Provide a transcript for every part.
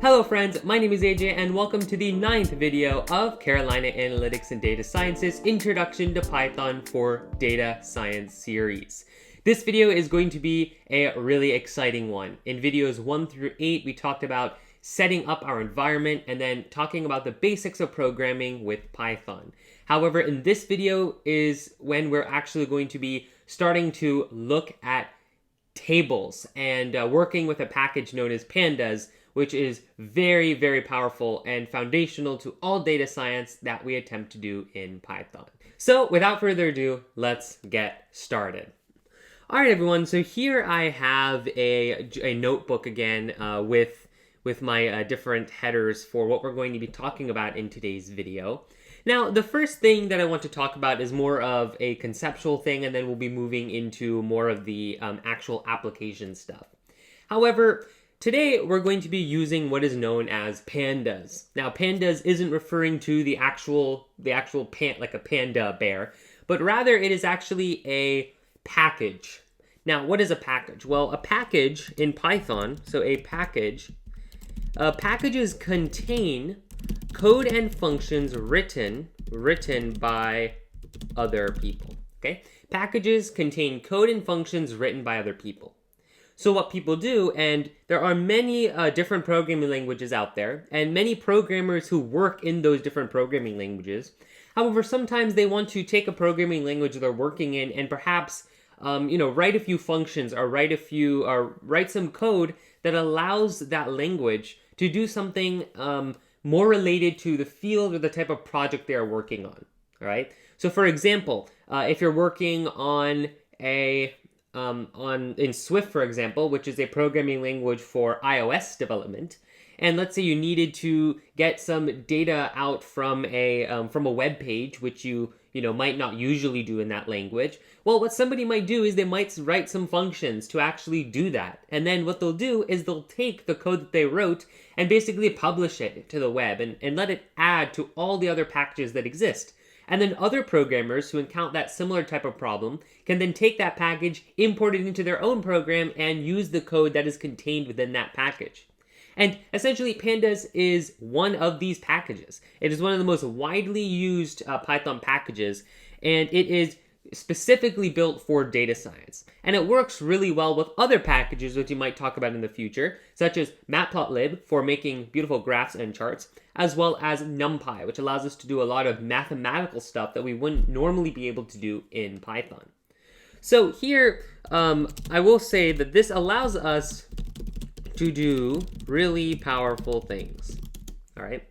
Hello friends, my name is AJ and welcome to the 9th video of Carolina Analytics and Data Science's Introduction to Python for Data Science series. This video is going to be a really exciting one. In videos 1 through 8, we talked about setting up our environment and then talking about the basics of programming with Python. However, in this video is when we're actually going to be starting to look at tables and working with a package known as Pandas, which is very, very powerful and foundational to all data science that we attempt to do in Python. So without further ado, let's get started. All right, everyone, so here I have a notebook again with my different headers for what we're going to be talking about in today's video. Now, the first thing that I want to talk about is more of a conceptual thing, and then we'll be moving into more of the actual application stuff. However, today we're going to be using what is known as pandas. Now, pandas isn't referring to the actual like a panda bear, but rather it is actually a package. Now, what is a package? Well, a package in Python, so packages contain code and functions written by other people, okay? Packages contain code and functions written by other people. So what people do, and there are many different programming languages out there, and many programmers who work in those different programming languages. However, sometimes they want to take a programming language they're working in and perhaps write a few functions or write some code that allows that language to do something more related to the field or the type of project they are working on. All right. So, for example, if you're working on in Swift, for example, which is a programming language for iOS development, and let's say you needed to get some data out from a web page, which you might not usually do in that language. Well, what somebody might do is they might write some functions to actually do that. And then what they'll do is they'll take the code that they wrote and basically publish it to the web and let it add to all the other packages that exist. And then other programmers who encounter that similar type of problem can then take that package, import it into their own program, and use the code that is contained within that package. And essentially, Pandas is one of these packages. It is one of the most widely used Python packages, and it is specifically built for data science. And it works really well with other packages, which you might talk about in the future, such as matplotlib for making beautiful graphs and charts, as well as NumPy, which allows us to do a lot of mathematical stuff that we wouldn't normally be able to do in Python. So here, I will say that this allows us to do really powerful things. All right.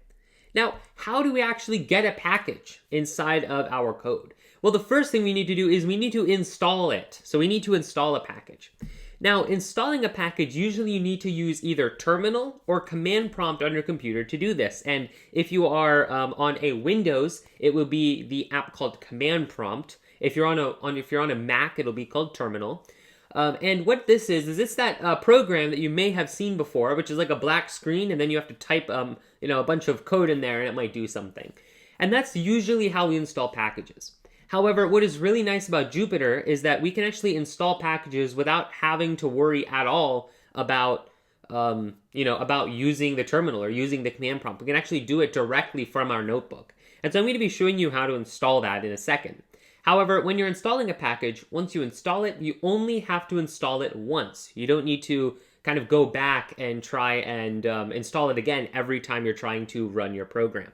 Now, how do we actually get a package inside of our code? Well, the first thing we need to do is we need to install it. So we need to install a package. Now, installing a package, usually you need to use either terminal or command prompt on your computer to do this. And if you are on a Windows, it will be the app called command prompt. If you're on a Mac, it'll be called terminal. And what this is it's that program that you may have seen before, which is like a black screen, and then you have to type a bunch of code in there, and it might do something. And that's usually how we install packages. However, what is really nice about Jupyter is that we can actually install packages without having to worry at all about using the terminal or using the command prompt. We can actually do it directly from our notebook. And so I'm going to be showing you how to install that in a second. However, when you're installing a package, once you install it, you only have to install it once. You don't need to kind of go back and try and install it again every time you're trying to run your program.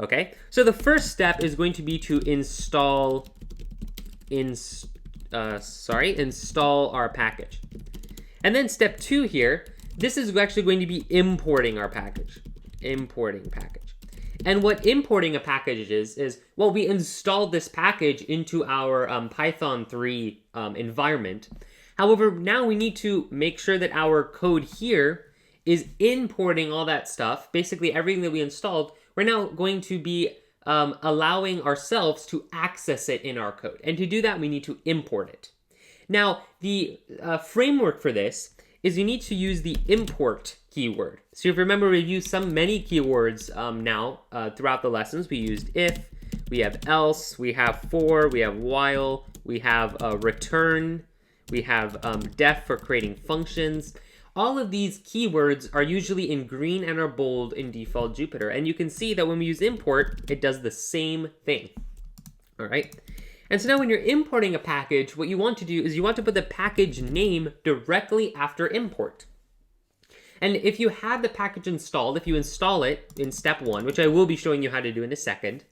Okay, so the first step is going to be to install our package. And then step 2 here, this is actually going to be importing our package. Importing package. And what importing a package is, well, we installed this package into our Python 3 environment. However, now we need to make sure that our code here is importing all that stuff, basically everything that we installed. We're now going to be allowing ourselves to access it in our code. And to do that, we need to import it. Now, the framework for this is you need to use the import keyword. So if you remember, we've used many keywords now throughout the lessons. We used if, we have else, we have for, we have while, we have return, we have def for creating functions. all of these keywords are usually in green and are bold in default Jupyter. And you can see that when we use import, it does the same thing. All right. And so now when you're importing a package, what you want to do is you want to put the package name directly after import. And if you have the package installed, if you install it in step 1, which I will be showing you how to do in a second,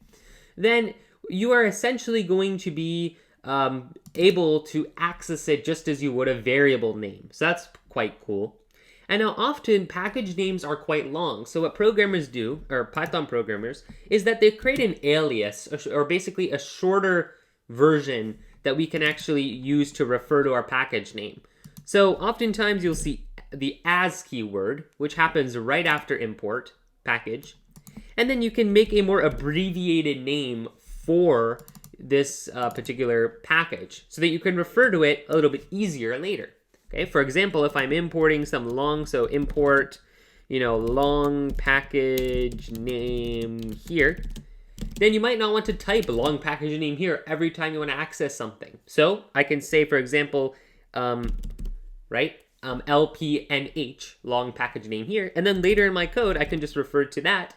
then you are essentially going to be able to access it just as you would a variable name. So that's quite cool. And now often package names are quite long. So what programmers do, or Python programmers, is that they create an alias, or basically a shorter version that we can actually use to refer to our package name. So oftentimes you'll see the as keyword, which happens right after import package. And then you can make a more abbreviated name for this particular package so that you can refer to it a little bit easier later. Okay, for example, if I'm importing some long, so import, long package name here, then you might not want to type long package name here every time you want to access something. So I can say, for example, LPNH, long package name here, and then later in my code, I can just refer to that,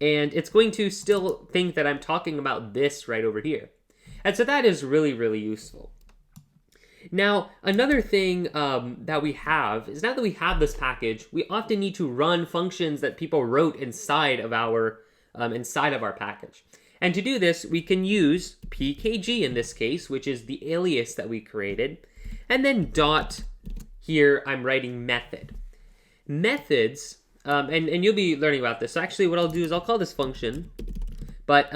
and it's going to still think that I'm talking about this right over here. And so that is really, really useful. Now, another thing that we have is now that we have this package, we often need to run functions that people wrote inside of our package. And to do this, we can use pkg in this case, which is the alias that we created, and then dot. Here, I'm writing method. Methods, and you'll be learning about this. So actually what I'll do is I'll call this function, but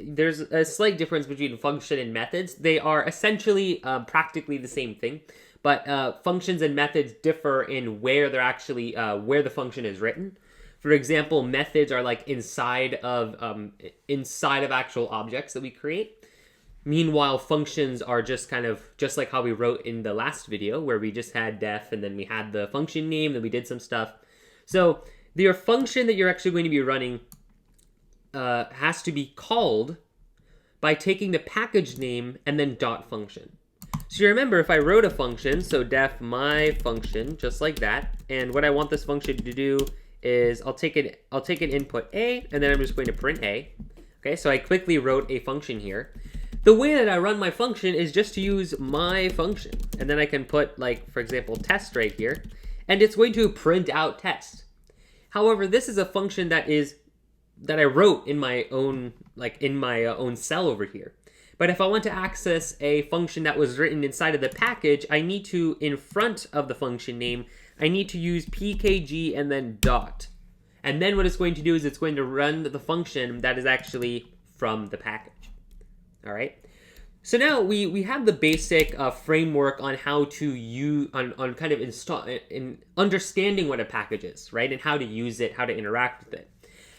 there's a slight difference between function and methods. They are essentially practically the same thing, but functions and methods differ in where they're actually, where the function is written. For example, methods are like inside of actual objects that we create. Meanwhile, functions are just like how we wrote in the last video where we just had def and then we had the function name, then we did some stuff. So your function that you're actually going to be running has to be called by taking the package name and then dot function. So you remember if I wrote a function, so def my function, just like that, and what I want this function to do is I'll take an input A, and then I'm just going to print A. Okay, so I quickly wrote a function here. The way that I run my function is just to use my function. And then I can put, like, for example, test right here. And it's going to print out test. However, this is a function that I wrote in my own, own cell over here. But if I want to access a function that was written inside of the package, I need to, in front of the function name, I need to use pkg and then dot. And then what it's going to do is it's going to run the function that is actually from the package. All right. So now we have the basic framework on how to use, on kind of in understanding what a package is, right? And how to use it, how to interact with it.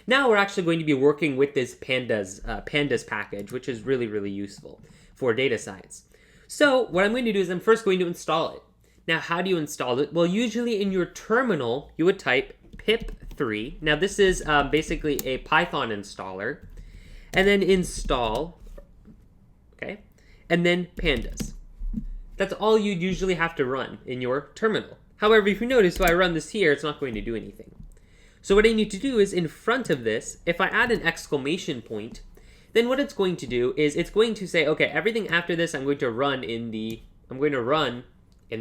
Now we're actually going to be working with this Pandas package, which is really, really useful for data science. So what I'm going to do is I'm first going to install it. Now, how do you install it? Well, usually in your terminal, you would type pip3. Now, this is basically a Python installer. And then install, okay? And then pandas. That's all you'd usually have to run in your terminal. However, if you notice, if I run this here, it's not going to do anything. So what I need to do is in front of this, if I add an exclamation point, then what it's going to do is it's going to say, okay, everything after this I'm going to run in the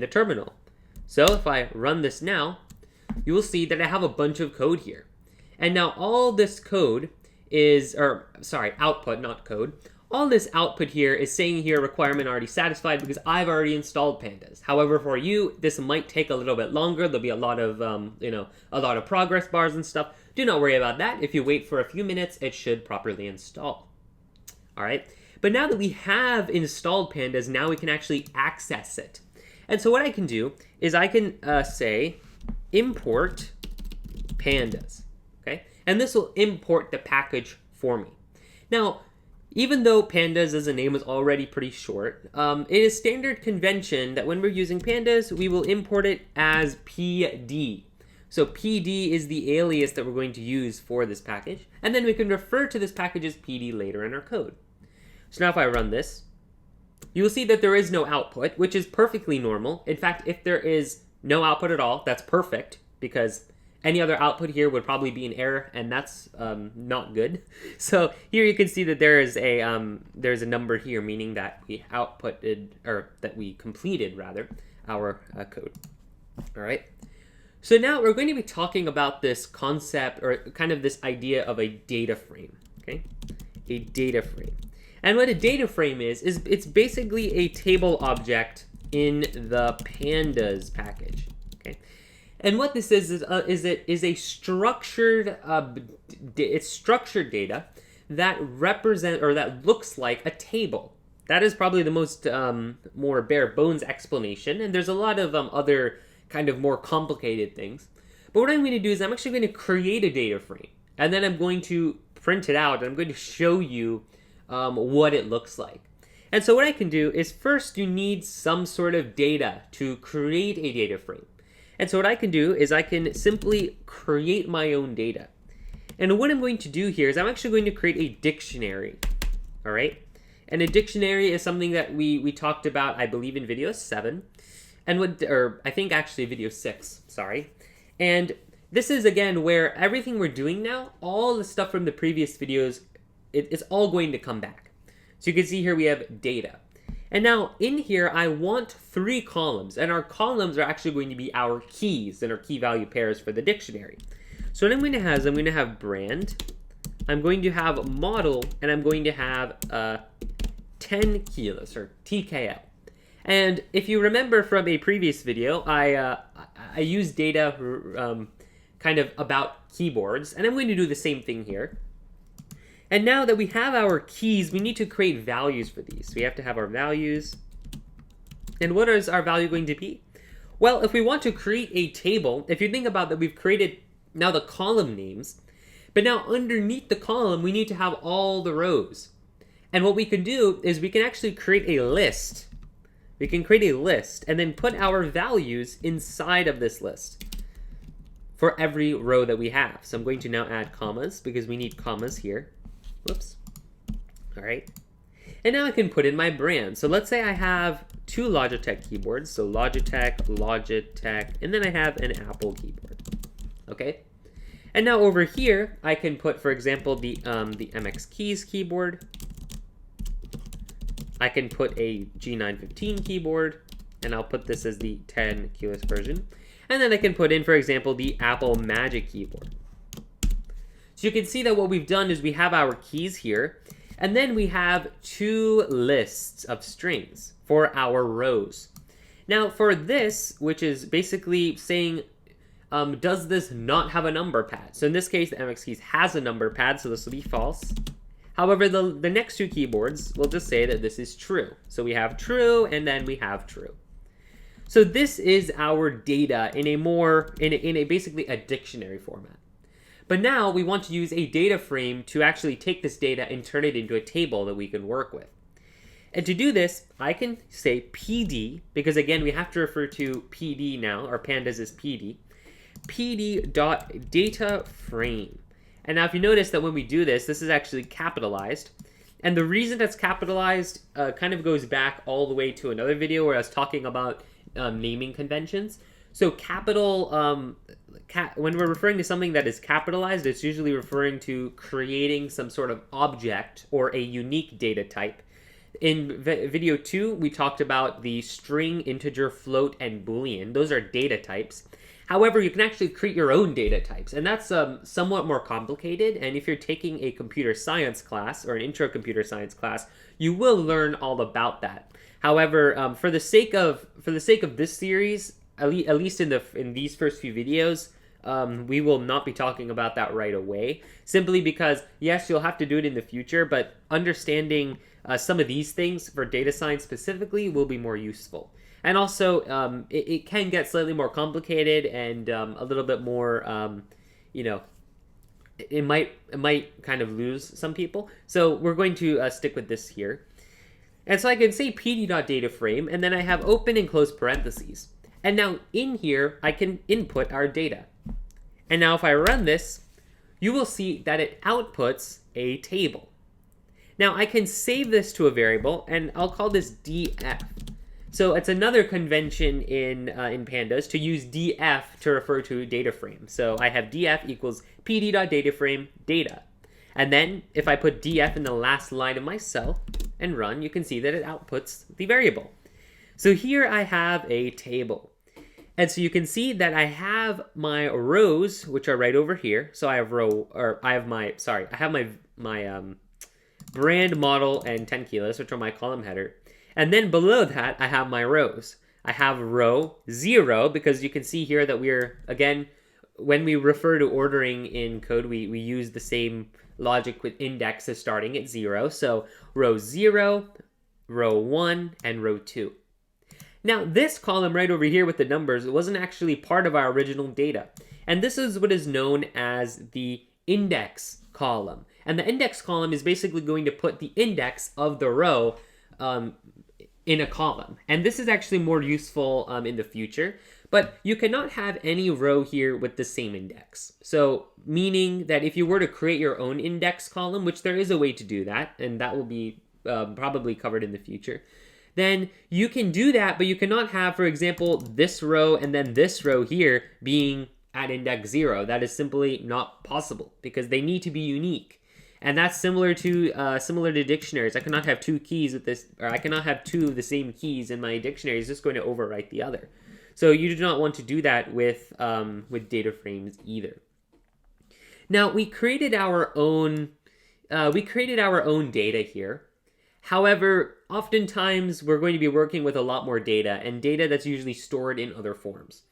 terminal. So if I run this now, you will see that I have a bunch of code here. And now all this code is, output, not code. All this output here is saying here requirement already satisfied because I've already installed pandas. However, for you, this might take a little bit longer. There'll be a lot of, a lot of progress bars and stuff. Do not worry about that. If you wait for a few minutes, it should properly install. All right. But now that we have installed pandas, now we can actually access it. And so what I can do is I can say import pandas. Okay. And this will import the package for me. Now, even though pandas as a name is already pretty short, it is standard convention that when we're using pandas, we will import it as PD. So PD is the alias that we're going to use for this package. And then we can refer to this package as PD later in our code. So now if I run this, you will see that there is no output, which is perfectly normal. In fact, if there is no output at all. That's perfect, because any other output here would probably be an error, and that's not good. So here you can see that there's a number here, meaning that we outputted, or that we completed rather, our code. All right. So now we're going to be talking about this concept, or kind of this idea of a data frame. Okay, a data frame. And what a data frame is it's basically a table object in the Pandas package. Okay. And what this is it is a structured, it's structured data that represent, or that looks like a table. That is probably the most more bare bones explanation. And there's a lot of other kind of more complicated things. But what I'm going to do is I'm actually going to create a data frame, and then I'm going to print it out, and I'm going to show you what it looks like. And so what I can do is, first you need some sort of data to create a data frame. And so what I can do is I can simply create my own data. And what I'm going to do here is I'm actually going to create a dictionary. All right. And a dictionary is something that we talked about, I believe, in video 7. Or I think actually video 6, sorry. And this is, again, where everything we're doing now, all the stuff from the previous videos, it's all going to come back. So you can see here we have data. And now in here, I want 3 columns, and our columns are actually going to be our keys and our key value pairs for the dictionary. So what I'm going to have is I'm going to have brand, I'm going to have model, and I'm going to have 10 kilos, or TKL. And if you remember from a previous video, I used data kind of about keyboards, and I'm going to do the same thing here. And now that we have our keys, we need to create values for these. So we have to have our values. And what is our value going to be? Well, if we want to create a table, if you think about that, we've created now the column names, but now underneath the column, we need to have all the rows. And what we can do is we can actually create a list. We can create a list and then put our values inside of this list for every row that we have. So I'm going to now add commas, because we need commas here. Whoops. All right. And now I can put in my brand. So let's say I have 2 Logitech keyboards. So Logitech, and then I have an Apple keyboard. Okay. And now over here, I can put, for example, the MX Keys keyboard. I can put a G915 keyboard, and I'll put this as the 10 keyless version. And then I can put in, for example, the Apple Magic keyboard. So you can see that what we've done is we have our keys here, and then we have 2 lists of strings for our rows. Now for this, which is basically saying, does this not have a number pad? So in this case, the MX Keys has a number pad, so this will be false. However, the next 2 keyboards will just say that this is true. So we have true, and then we have true. So this is our data in a basically a dictionary format. But now we want to use a data frame to actually take this data and turn it into a table that we can work with. And to do this, I can say PD, because again, we have to refer to PD now, or Pandas is PD. PD.DataFrame. And now if you notice that when we do this, this is actually capitalized. And the reason that's capitalized kind of goes back all the way to another video where I was talking about naming conventions. So capital, when we're referring to something that is capitalized, it's usually referring to creating some sort of object or a unique data type. In video 2, we talked about the string, integer, float, and boolean. Those are data types. However, you can actually create your own data types, and that's somewhat more complicated. And if you're taking a computer science class or an intro computer science class, you will learn all about that. However, for the sake of this series, at least in these first few videos, we will not be talking about that right away. Simply because, yes, you'll have to do it in the future, but understanding some of these things for data science specifically will be more useful. And also, it can get slightly more complicated and a little bit more, it might kind of lose some people. So we're going to stick with this here. And so I can say pd.dataframe, and then I have open and close parentheses. And now in here, I can input our data. And now if I run this, you will see that it outputs a table. Now I can save this to a variable, and I'll call this df. So it's another convention in Pandas to use df to refer to data frame. So I have df equals pd.dataframe data. And then if I put df in the last line of my cell and run, you can see that it outputs the variable. So here I have a table. And so you can see that I have my rows, which are right over here. So I have my brand model and 10 kilos, which are my column header. And then below that, I have my rows. I have row 0, because you can see here that we're, again, when we refer to ordering in code, we use the same logic with indexes starting at 0. So row 0, row 1, and row 2. Now, this column right over here with the numbers wasn't actually part of our original data. And this is what is known as the index column. And the index column is basically going to put the index of the row in a column. And this is actually more useful in the future. But you cannot have any row here with the same index. So meaning that if you were to create your own index column, which there is a way to do that, and that will be probably covered in the future, then you can do that, but you cannot have, for example, this row and then this row here being at index 0. That is simply not possible because they need to be unique. And that's similar to dictionaries. I cannot have two keys with this, or I cannot have two of the same keys in my dictionary. It's just going to overwrite the other. So you do not want to do that with data frames either. Now we created our own data here. However, oftentimes we're going to be working with a lot more data, and data that's usually stored in other forms.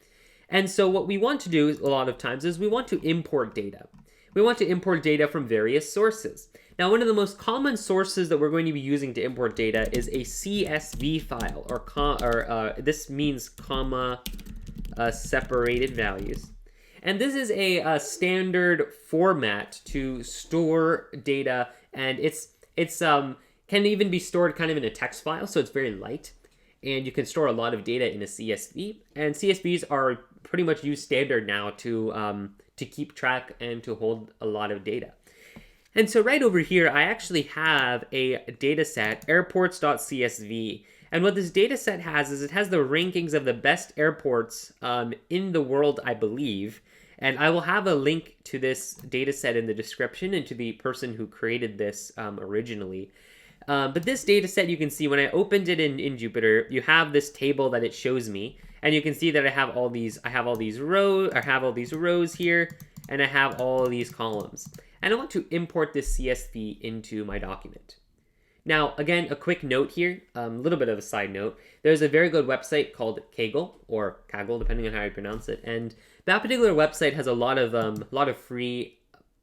And so what we want to do a lot of times is we want to import data. We want to import data from various sources. Now, one of the most common sources that we're going to be using to import data is a CSV file, this means comma separated values. And this is a standard format to store data, and it's can even be stored kind of in a text file, so it's very light. And you can store a lot of data in a CSV. And CSVs are pretty much used standard now to keep track and to hold a lot of data. And so right over here, I actually have a data set, airports.csv. And what this data set has is it has the rankings of the best airports in the world, I believe. And I will have a link to this data set in the description and to the person who created this originally. But this data set, you can see when I opened it in Jupyter, you have this table that it shows me, and you can see that I have all these rows here, and I have all these columns. And I want to import this CSV into my document. Now, again, a quick note here, a little bit of a side note. There's a very good website called Kaggle, or Kaggle, depending on how you pronounce it, and that particular website has a lot of free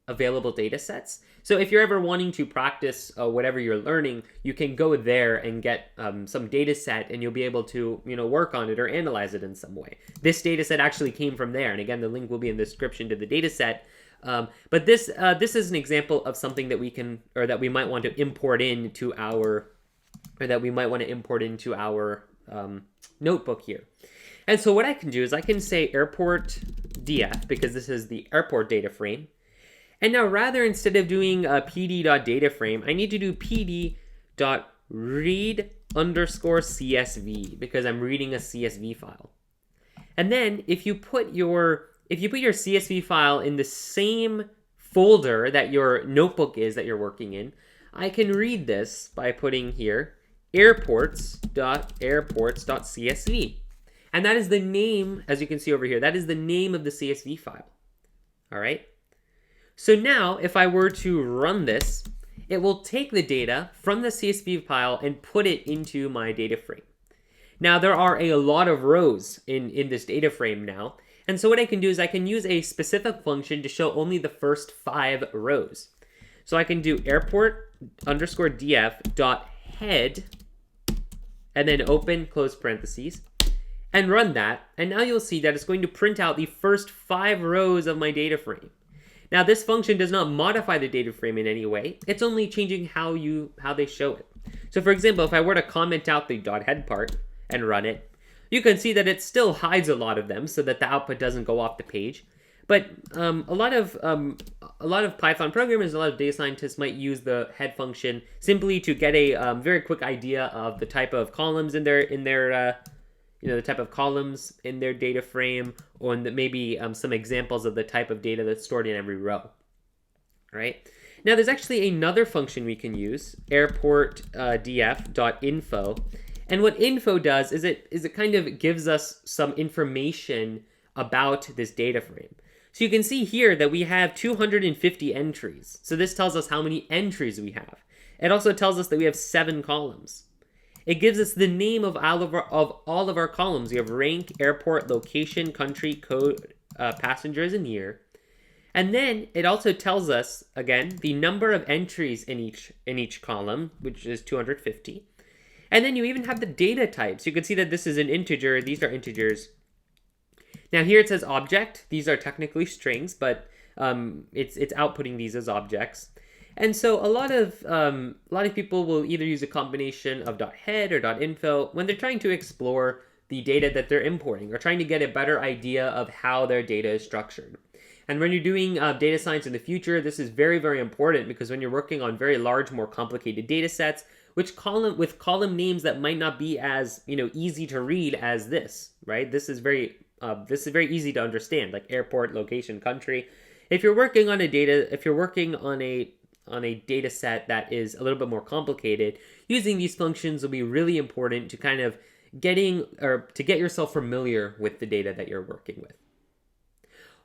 available data sets. So if you're ever wanting to practice whatever you're learning, you can go there and get some data set, and you'll be able to work on it or analyze it in some way. This data set actually came from there, and again, the link will be in the description to the data set. But this is an example of something that we can, or that we might want to import into our, notebook here. And so what I can do is I can say airport df, because this is the airport data frame. And now instead of doing pd.dataframe, I need to do pd.read_csv, because I'm reading a CSV file. And then if you put your CSV file in the same folder that your notebook is that you're working in, I can read this by putting here airports.airports.csv. And that is the name, as you can see over here, that is the name of the CSV file. All right. So now if I were to run this, it will take the data from the CSV file and put it into my data frame. Now there are a lot of rows in this data frame now. And so what I can do is I can use a specific function to show only the first 5 rows. So I can do airport_df.head and then open close parentheses and run that. And now you'll see that it's going to print out the first 5 rows of my data frame. Now this function does not modify the data frame in any way. It's only changing how they show it. So for example, if I were to comment out the .head part and run it, you can see that it still hides a lot of them so that the output doesn't go off the page. But a lot of Python programmers, a lot of data scientists might use the head function simply to get a very quick idea of the type of columns in their the type of columns in their data frame, or maybe some examples of the type of data that's stored in every row. All right. Now there's actually another function we can use, airportdf.info. And what info does is it kind of gives us some information about this data frame. So you can see here that we have 250 entries. So this tells us how many entries we have. It also tells us that we have 7 columns. It gives us the name of all of our columns. We have rank, airport, location, country, code, passengers, and year. And then it also tells us, again, the number of entries in each column, which is 250. And then you even have the data types. You can see that this is an integer. These are integers. Now here it says object. These are technically strings, but it's outputting these as objects. And so a lot of people will either use a combination of .head or .info when they're trying to explore the data that they're importing, or trying to get a better idea of how their data is structured. And when you're doing data science in the future, this is very, very important, because when you're working on very large, more complicated data sets, with column names that might not be as easy to read as this, right? This is very easy to understand, like airport, location, country. If you're working on a data set that is a little bit more complicated, using these functions will be really important to kind of get yourself familiar with the data that you're working with.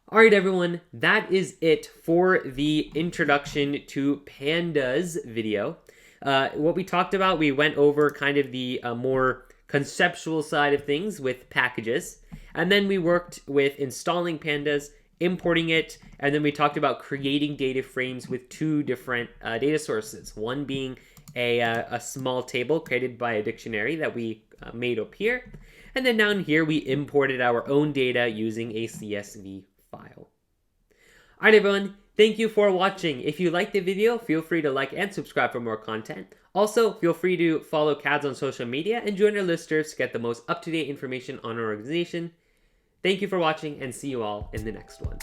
All right, everyone, that is it for the introduction to Pandas video. What we talked about, we went over kind of the more conceptual side of things with packages, and then we worked with installing Pandas, importing it, and then we talked about creating data frames with 2 different data sources, one being a small table created by a dictionary that we made up here, and then down here we imported our own data using a CSV file. All right, everyone, thank you for watching. If you liked the video, feel free to like and subscribe for more content. Also, feel free to follow CADS on social media and join our Listerv to get the most up-to-date information on our organization. Thank you for watching, and see you all in the next one.